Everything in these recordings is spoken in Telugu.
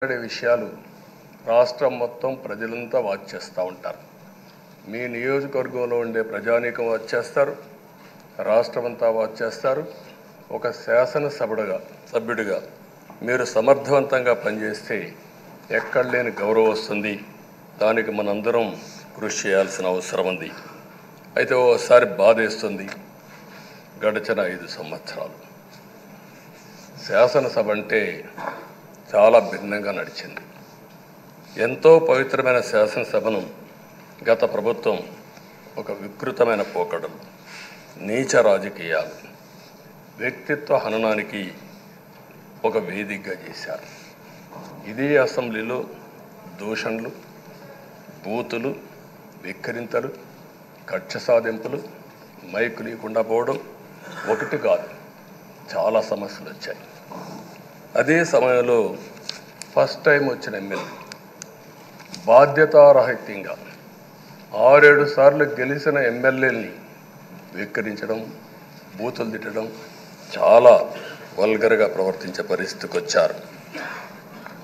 మాట్లాడే విషయాలు రాష్ట్రం మొత్తం ప్రజలంతా వాచ్ చేస్తూ ఉంటారు. మీ నియోజకవర్గంలో ఉండే ప్రజానీకం వాచ్ చేస్తారు, రాష్ట్రమంతా వాచ్ చేస్తారు. ఒక సభ్యుడిగా మీరు సమర్థవంతంగా పనిచేస్తే ఎక్కడ లేని గౌరవం వస్తుంది. దానికి మనందరం కృషి చేయాల్సిన అవసరం ఉంది. అయితే ఓసారి బాధేస్తుంది. గడిచిన 5 సంవత్సరాలు శాసనసభ అంటే చాలా భిన్నంగా నడిచింది. ఎంతో పవిత్రమైన శాసనసభను గత ప్రభుత్వం ఒక వికృతమైన పోకడలు, నీచ రాజకీయాలు, వ్యక్తిత్వ హననానికి ఒక వేదికగా చేశారు. ఇదే అసెంబ్లీలో దూషణలు, బూతులు, విక్రింతలు, కక్ష సాధింపులు, మైకు లేకుండా పోవడం ఒకటి కాదు, చాలా సమస్యలు వచ్చాయి. అదే సమయంలో ఫస్ట్ టైం వచ్చిన ఎమ్మెల్యే బాధ్యతారహితంగా 6-7 సార్లు గెలిచిన ఎమ్మెల్యేని విక్రించడం, బూతులు తిట్టడం, చాలా వల్గర్గా ప్రవర్తించే పరిస్థితికి వచ్చారు.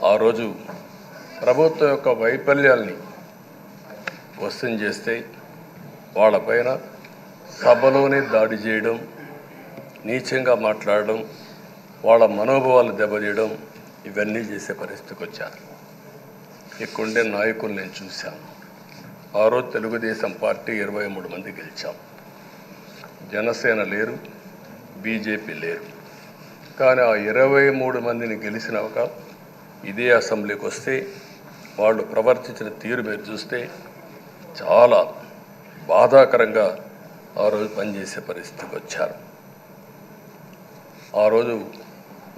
ఆ రోజు ప్రభుత్వం యొక్క వైఫల్యాల్ని క్వశ్చన్ చేస్తే వాళ్ళపైన సభలోనే దాడి చేయడం, నీచంగా మాట్లాడడం, వాళ్ళ మనోభావాలు దెబ్బతీయడం, ఇవన్నీ చేసే పరిస్థితికి వచ్చారు. ఇక్కడుండే నాయకులు నేను చూశాను. ఆ రోజు తెలుగుదేశం పార్టీ 23 మంది గెలిచాం. జనసేన లేరు, బీజేపీ లేరు. కానీ ఆ 23 మందిని గెలిచినాక ఇదే అసెంబ్లీకి వస్తే వాళ్ళు ప్రవర్తించిన తీరు మీరు చూస్తే చాలా బాధాకరంగా ఆ రోజు పనిచేసే పరిస్థితికి వచ్చారు. ఆ రోజు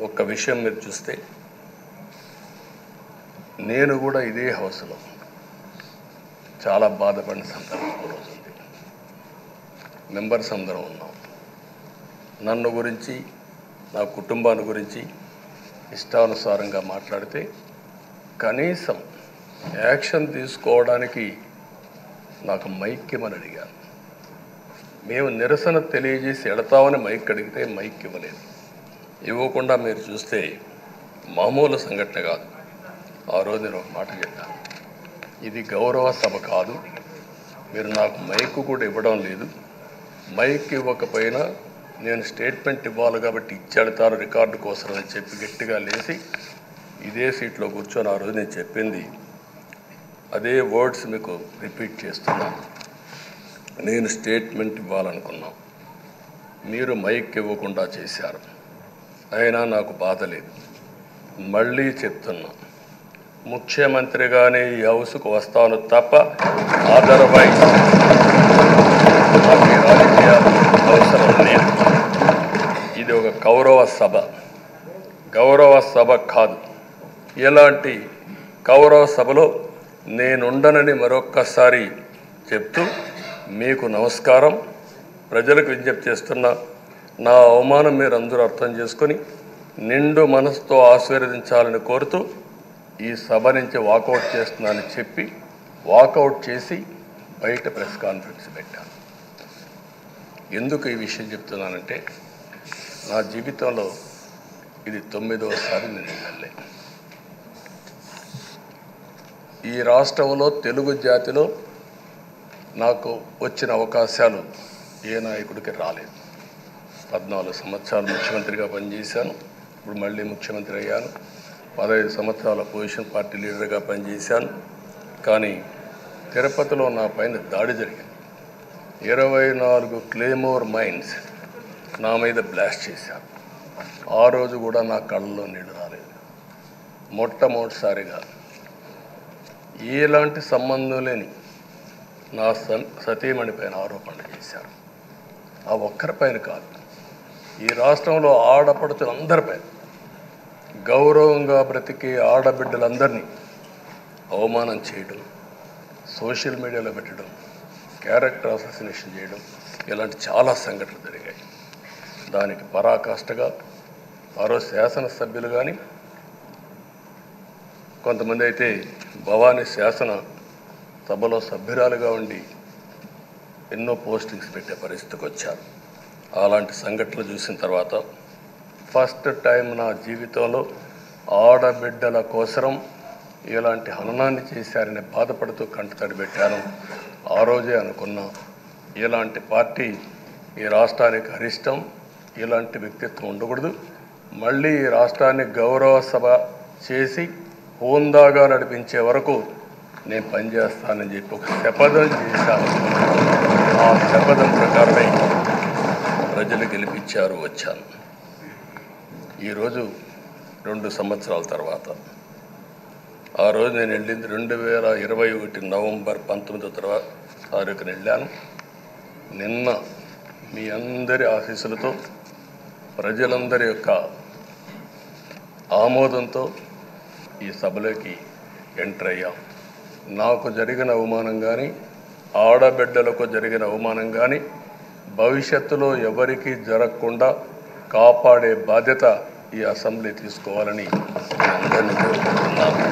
ఒక్క విషయం మీరు చూస్తే, నేను కూడా ఇదే హౌస్లో చాలా బాధపడిన సందర్భం రోజు ఉంది. మెంబర్స్ అందరం ఉన్నాం. నన్ను గురించి, నా కుటుంబాన్ని గురించి ఇష్టానుసారంగా మాట్లాడితే కనీసం యాక్షన్ తీసుకోవడానికి నాకు మైక్ ఇవ్వమని అడిగాను. మేము నిరసన తెలియజేసి ఎడతామని మైక్ అడిగితే మైక్ ఇవ్వలేదు. ఇవ్వకుండా మీరు చూస్తే మామూలు సంఘటన కాదు. ఆ రోజు నేను ఒక మాట చెప్పాను, ఇది గౌరవ సభ కాదు, మీరు నాకు మైక్ కూడా ఇవ్వడం లేదు. మైక్ ఇవ్వకపోయినా నేను స్టేట్మెంట్ ఇవ్వాలి కాబట్టి ఇచ్చేడతాను రికార్డు కోసం అని చెప్పి గట్టిగా లేచి ఇదే సీట్లో కూర్చొని ఆ రోజు నేను చెప్పింది అదే వర్డ్స్ మీకు రిపీట్ చేస్తున్నాను. నేను స్టేట్మెంట్ ఇవ్వాలనుకున్నాం, మీరు మైక్ ఇవ్వకుండా చేశారు. అయినా నాకు బాధ లేదు. మళ్ళీ చెప్తున్నా, ముఖ్యమంత్రిగానే ఈ హౌస్కు వస్తాను తప్ప అదర్వైజ్ రాజకీయాలు అవసరం లేదు. ఇది ఒక గౌరవ సభ కాదు. ఇలాంటి గౌరవ సభలో నేనుండనని మరొక్కసారి చెప్తూ మీకు నమస్కారం. ప్రజలకు విజ్ఞప్తి చేస్తున్నా, నా అవమానం మీరు అందరూ అర్థం చేసుకొని నిండు మనసుతో ఆశీర్వదించాలని కోరుతూ ఈ సభ నుంచి వాకౌట్ చేస్తున్నానని చెప్పి వాకౌట్ చేసి బయట ప్రెస్ కాన్ఫరెన్స్ పెట్టాను. ఎందుకు ఈ విషయం చెప్తున్నానంటే, నా జీవితంలో ఇది 9వసారి నేను ఎమ్మెల్యే. ఈ రాష్ట్రంలో తెలుగు జాతిలో నాకు వచ్చిన అవకాశాలు ఏ నాయకుడికి రాలేదు. 14 సంవత్సరాలు ముఖ్యమంత్రిగా పనిచేశాను. ఇప్పుడు మళ్ళీ ముఖ్యమంత్రి అయ్యాను. 15 సంవత్సరాల పొజిషన్ పార్టీ లీడర్గా పనిచేశాను. కానీ తిరుపతిలో నా పైన దాడి జరిగింది. 24 క్లేమోర్ మైన్స్ నా మీద బ్లాస్ట్ చేశారు. ఆ రోజు కూడా నా కళ్ళలో నీళ్ళు రాలేదు. మొట్టమొదటిసారిగా ఎలాంటి సంబంధం లేని నా సతీమణి పైన ఆరోపణలు చేశారు. ఆ ఒక్కరిపైన కాదు, ఈ రాష్ట్రంలో ఆడపడుచులందరిపైన, గౌరవంగా బ్రతికే ఆడబిడ్డలందరినీ అవమానం చేయడం, సోషల్ మీడియాలో పెట్టడం, క్యారెక్టర్ అసాసినేషన్ చేయడం, ఇలాంటి చాలా సంఘటనలు జరిగాయి. దానికి పరాకాష్ఠగా ఆ రోజు శాసనసభ్యులు కానీ, కొంతమంది అయితే భవానీ శాసన సభలో సభ్యురాలుగా ఉండి ఎన్నో పోస్టింగ్స్ పెట్టే పరిస్థితికి వచ్చారు. అలాంటి సంఘటనలు చూసిన తర్వాత ఫస్ట్ టైం నా జీవితంలో ఆడబిడ్డల కోసరం ఇలాంటి హననాన్ని చేశారని బాధపడుతూ కంటతడి పెట్టాను. ఆ రోజే అనుకున్నా ఇలాంటి పార్టీ ఈ రాష్ట్రానికి అరిష్టం, ఇలాంటి వ్యక్తిత్వం ఉండకూడదు. మళ్ళీ ఈ రాష్ట్రాన్ని గౌరవ సభ చేసి హోందాగా నడిపించే వరకు నేను పనిచేస్తానని చెప్పి ఒక శపథం చేశాను. ఆ శపథం ప్రకారమే ప్రజలు గెలిపించారు, వచ్చాను. ఈరోజు 2 సంవత్సరాల తర్వాత ఆ రోజు నేను వెళ్ళింది 2021 నవంబర్ 19వ తారీఖున వెళ్ళాను. నిన్న మీ అందరి ఆశీస్సులతో ప్రజలందరి యొక్క ఆమోదంతో ఈ సభలోకి ఎంటర్ అయ్యాం. నాకు జరిగిన అవమానం కానీ, ఆడబిడ్డలకు జరిగిన అవమానం కానీ భవిష్యత్తులో ఎవరికీ జరగకుండా కాపాడే బాధ్యత ఈ అసెంబ్లీ తీసుకోవాలని అందరినీ కోరుకుంటున్నాను.